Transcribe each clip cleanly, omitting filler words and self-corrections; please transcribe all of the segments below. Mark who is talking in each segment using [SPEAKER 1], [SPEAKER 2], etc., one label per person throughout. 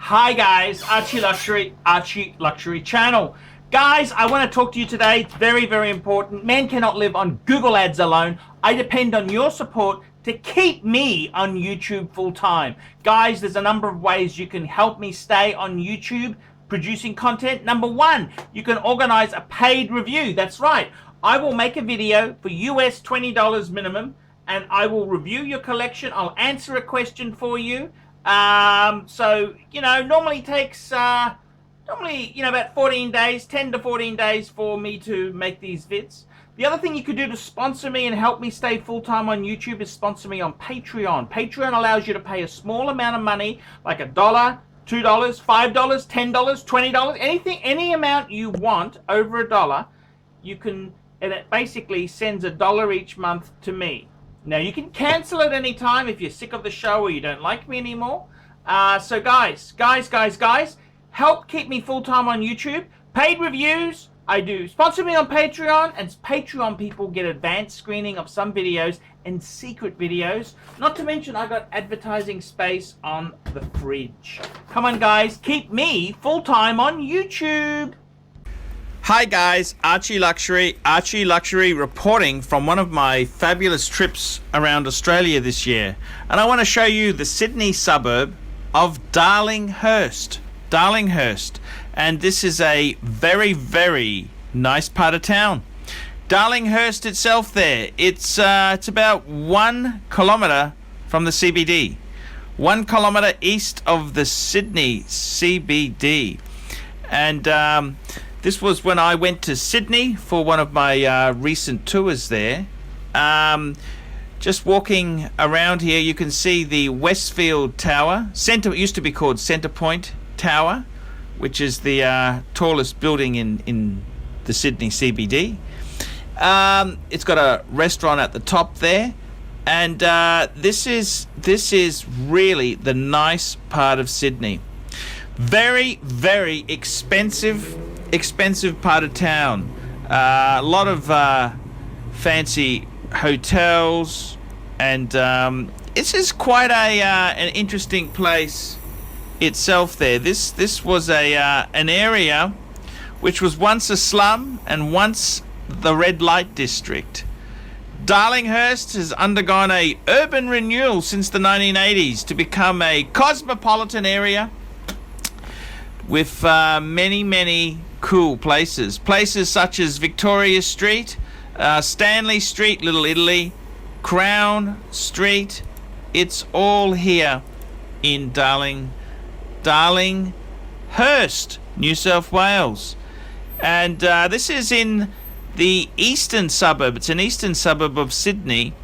[SPEAKER 1] Hi guys, ArchieLuxury channel. Guys, I want to talk to you today. It's very, very important. Men cannot live on Google ads alone. I depend on your support to keep me on YouTube full time. Guys, there's a number of ways you can help me stay on YouTube producing content. Number one, you can organize a paid review. That's right. I will make a video for US $20 minimum and I will review your collection. I'll answer a question for you. So, normally takes, about 14 days, 10 to 14 days for me to make these vids. The other thing you could do to sponsor me and help me stay full-time on YouTube is sponsor me on Patreon. Patreon allows you to pay a small amount of money, like $1, $2, $5, $10, $20, anything, any amount you want over $1, you can, and it basically sends $1 each month to me. Now, you can cancel at any time if you're sick of the show or you don't like me anymore. So guys, help keep me full-time on YouTube. Paid reviews, I do. Sponsor me on Patreon, and Patreon people get advanced screening of some videos and secret videos. Not to mention, I got advertising space on the fridge. Come on, guys, keep me full-time on YouTube. Hi guys, ArchieLuxury reporting from one of my fabulous trips around Australia this year. And I want to show you the Sydney suburb of Darlinghurst. And this is a very, very nice part of town. Darlinghurst itself there, it's about 1 kilometre from the CBD. 1 kilometre east of the Sydney CBD. And this was when I went to Sydney for one of my recent tours there. Just walking around here, you can see the Westfield Tower. It used to be called Centre Point Tower, which is the tallest building in the Sydney CBD. It's got a restaurant at the top there. And this is really the nice part of Sydney. Very, very expensive part of town. A lot of fancy hotels, and this is quite an interesting place itself there. This was an area which was once a slum and once the red light district. Darlinghurst has undergone a urban renewal since the 1980s to become a cosmopolitan area with many cool places such as Victoria Street, Stanley Street, Little Italy, Crown Street. It's all here in Darlinghurst, New South Wales. And this is in the eastern suburb. It's an eastern suburb of Sydney.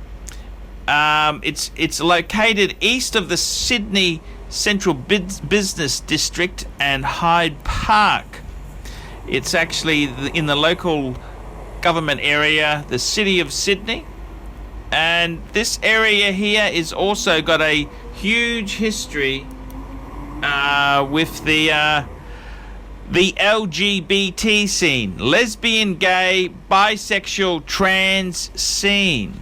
[SPEAKER 1] It's located east of the Sydney Central Business District and Hyde Park. It's actually in the local government area, the City of Sydney. And this area here is also got a huge history with the LGBT scene, lesbian, gay, bisexual, trans scene.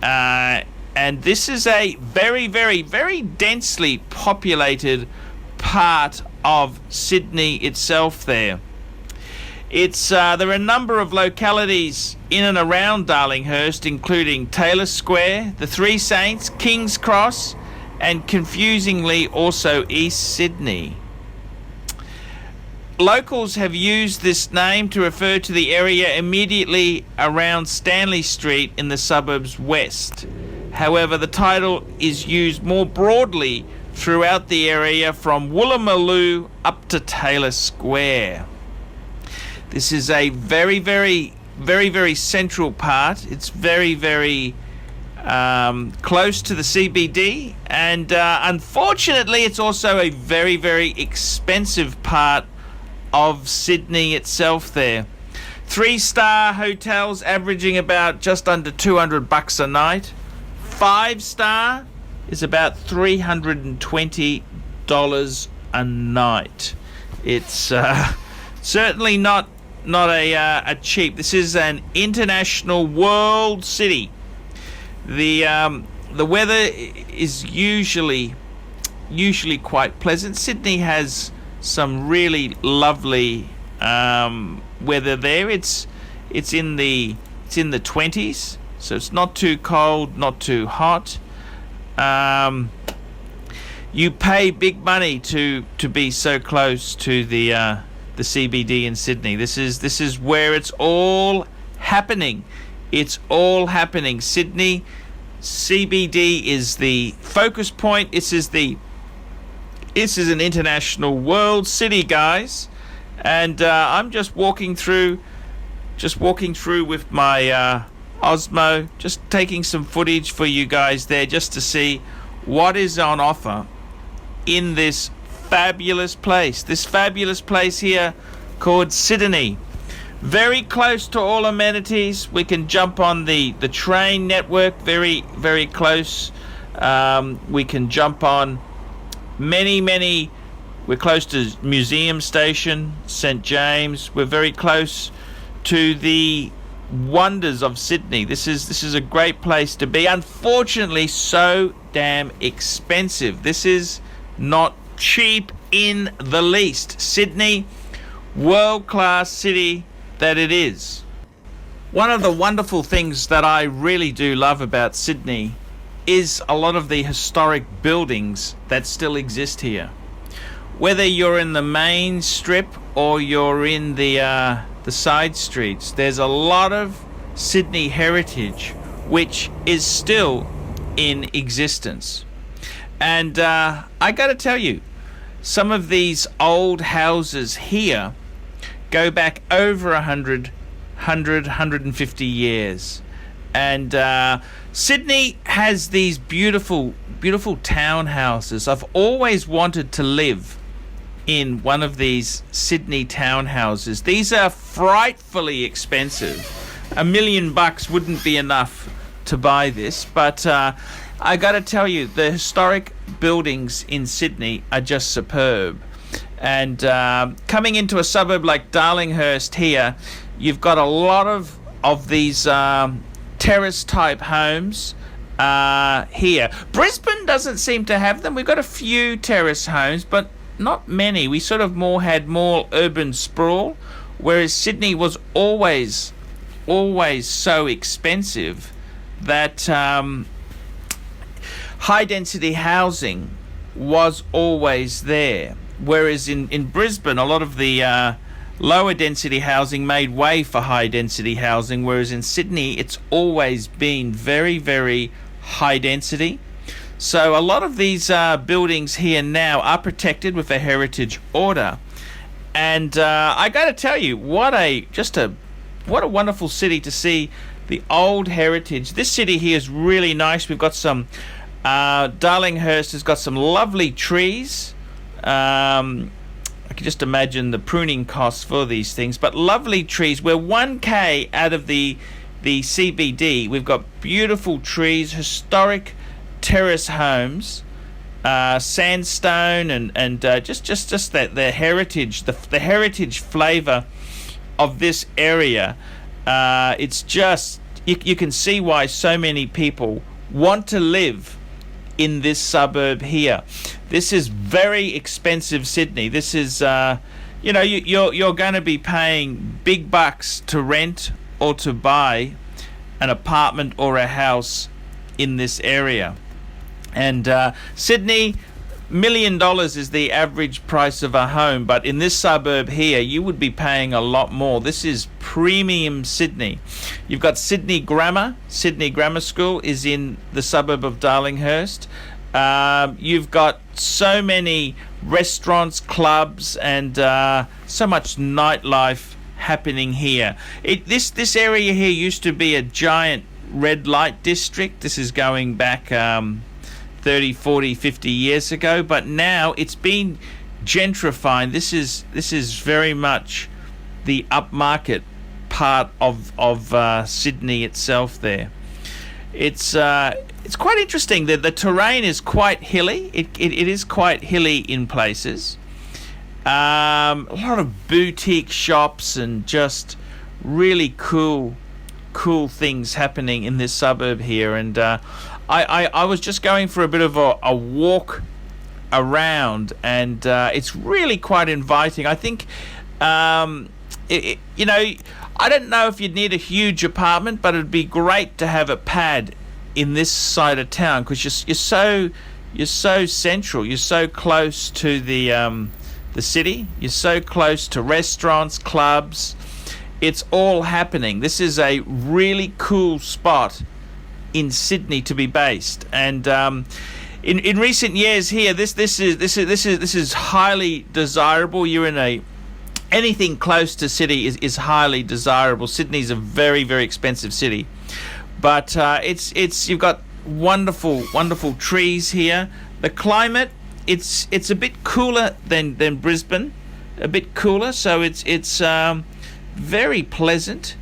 [SPEAKER 1] And this is a very, very, very densely populated part of Sydney itself there. There are a number of localities in and around Darlinghurst, including Taylor Square, the Three Saints, King's Cross, and confusingly also East Sydney. Locals have used this name to refer to the area immediately around Stanley Street in the suburb's west. However, the title is used more broadly throughout the area from Woolloomooloo up to Taylor Square. This is a very, very, very, very central part. It's very, very close to the CBD, and unfortunately it's also a very, very expensive part of Sydney itself there. 3-star hotels averaging about just under $200 a night. 5-star is about $320 a night. It's certainly not a cheap. This is an international world city. The weather is usually usually quite pleasant. Sydney has some really lovely weather there. It's in the 20s, so it's not too cold, not too hot. You pay big money to be so close to the CBD in Sydney. This is where it's all happening. It's all happening. Sydney CBD is the focus point. This is an international world city, guys, and I'm just walking through with my Osmo, just taking some footage for you guys there, just to see what is on offer in this fabulous place here called Sydney. Very close to all amenities. We can jump on the train network, very, very close. We can jump on many. We're close to Museum Station, St. James. We're very close to the wonders of Sydney. This is a great place to be. Unfortunately, so damn expensive. This is not cheap in the least. Sydney, world-class city that it is. One of the wonderful things that I really do love about Sydney is a lot of the historic buildings that still exist here. Whether you're in the main strip or you're in the side streets, there's a lot of Sydney heritage which is still in existence. And I gotta tell you, some of these old houses here go back over 150 years. And Sydney has these beautiful townhouses. I've always wanted to live in one of these Sydney townhouses. These are frightfully expensive. $1 million wouldn't be enough to buy this, but I gotta tell you, the historic buildings in Sydney are just superb. And coming into a suburb like Darlinghurst here, you've got a lot of these terrace type homes here. Brisbane doesn't seem to have them. We've got a few terrace homes, but not many. We sort of had more urban sprawl, whereas Sydney was always so expensive that high density housing was always there. Whereas in Brisbane, a lot of the lower density housing made way for high density housing, whereas in Sydney it's always been very, very high density. So a lot of these buildings here now are protected with a heritage order. And I got to tell you, what a wonderful city to see the old heritage. This city here is really nice. We've got some Darlinghurst has got some lovely trees. I can just imagine the pruning costs for these things, but lovely trees. We're 1K out of the CBD. We've got beautiful trees, historic terrace homes, sandstone, and just that the heritage, the heritage flavour of this area. It's just you can see why so many people want to live in this suburb here. This is very expensive Sydney. This is you're going to be paying big bucks to rent or to buy an apartment or a house in this area. And Sydney, $1 million is the average price of a home, but in this suburb here you would be paying a lot more. This is premium Sydney. You've got Sydney Grammar School is in the suburb of Darlinghurst. You've got so many restaurants, clubs, and so much nightlife happening here. This area here used to be a giant red light district. This is going back 30, 40, 50 years ago, but now it's been gentrified. This is very much the upmarket part of Sydney itself there. It's quite interesting that the terrain is quite hilly. It is quite hilly in places. A lot of boutique shops and just really cool things happening in this suburb here. And I was just going for a bit of a walk around, and it's really quite inviting. I think, you know, I don't know if you'd need a huge apartment, but it'd be great to have a pad in this side of town, because you're so central. You're so close to the city. You're so close to restaurants, clubs. It's all happening. This is a really cool spot in Sydney to be based, and in recent years here, this is highly desirable. You're in anything close to city is highly desirable. Sydney's a very, very expensive city, but it's you've got wonderful trees here. The climate, it's a bit cooler than Brisbane, a bit cooler, so it's very pleasant.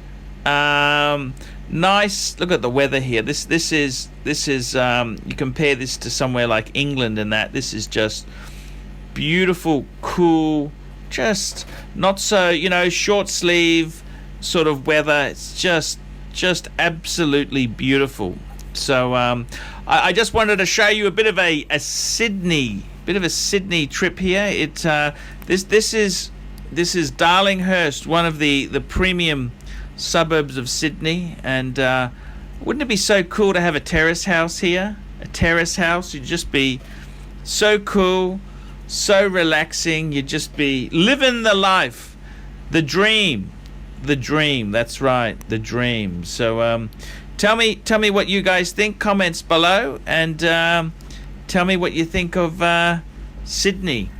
[SPEAKER 1] Nice. Look at the weather here. This is you compare this to somewhere like England, and that this is just beautiful, cool, just not so, you know, short sleeve sort of weather. It's just absolutely beautiful. So I just wanted to show you a bit of a Sydney trip here. This is Darlinghurst, one of the premium suburbs of Sydney, and wouldn't it be so cool to have a terrace house here? A terrace house, you'd just be so cool, so relaxing. You'd just be living the life, the dream. That's right, the dream. So tell me what you guys think. Comments below, and tell me what you think of Sydney.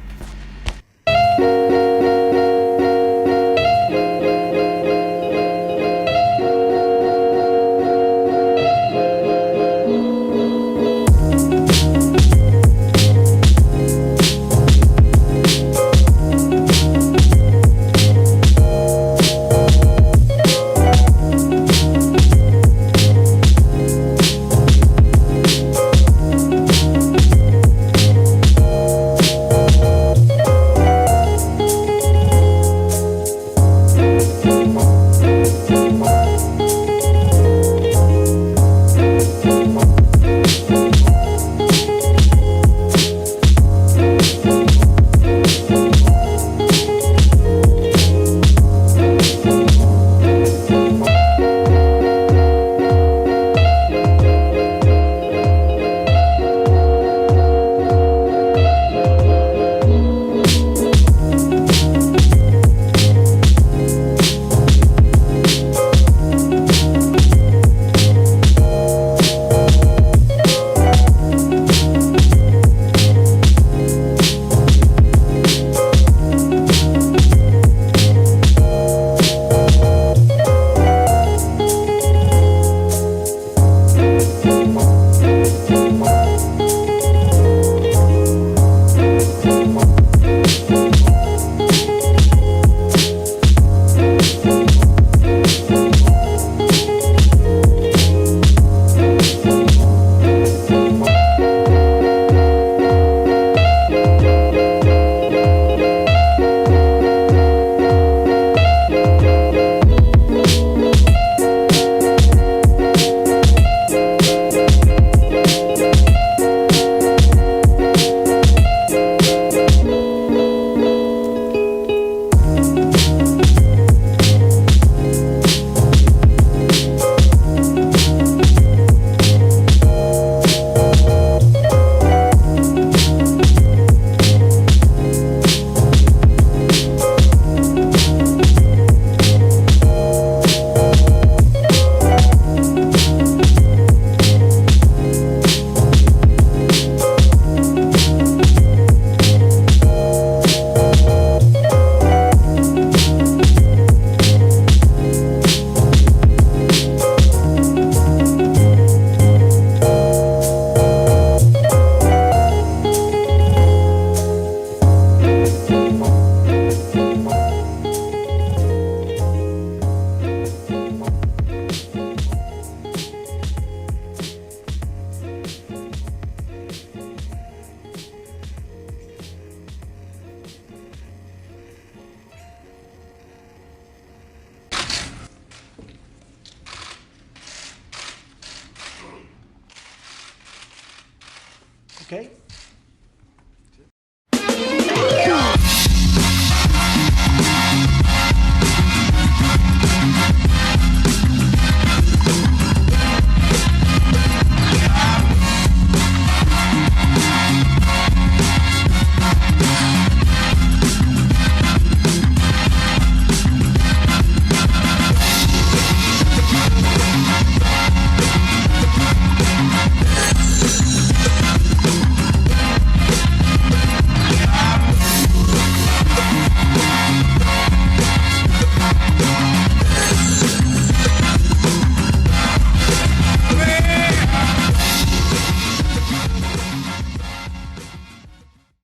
[SPEAKER 2] Okay.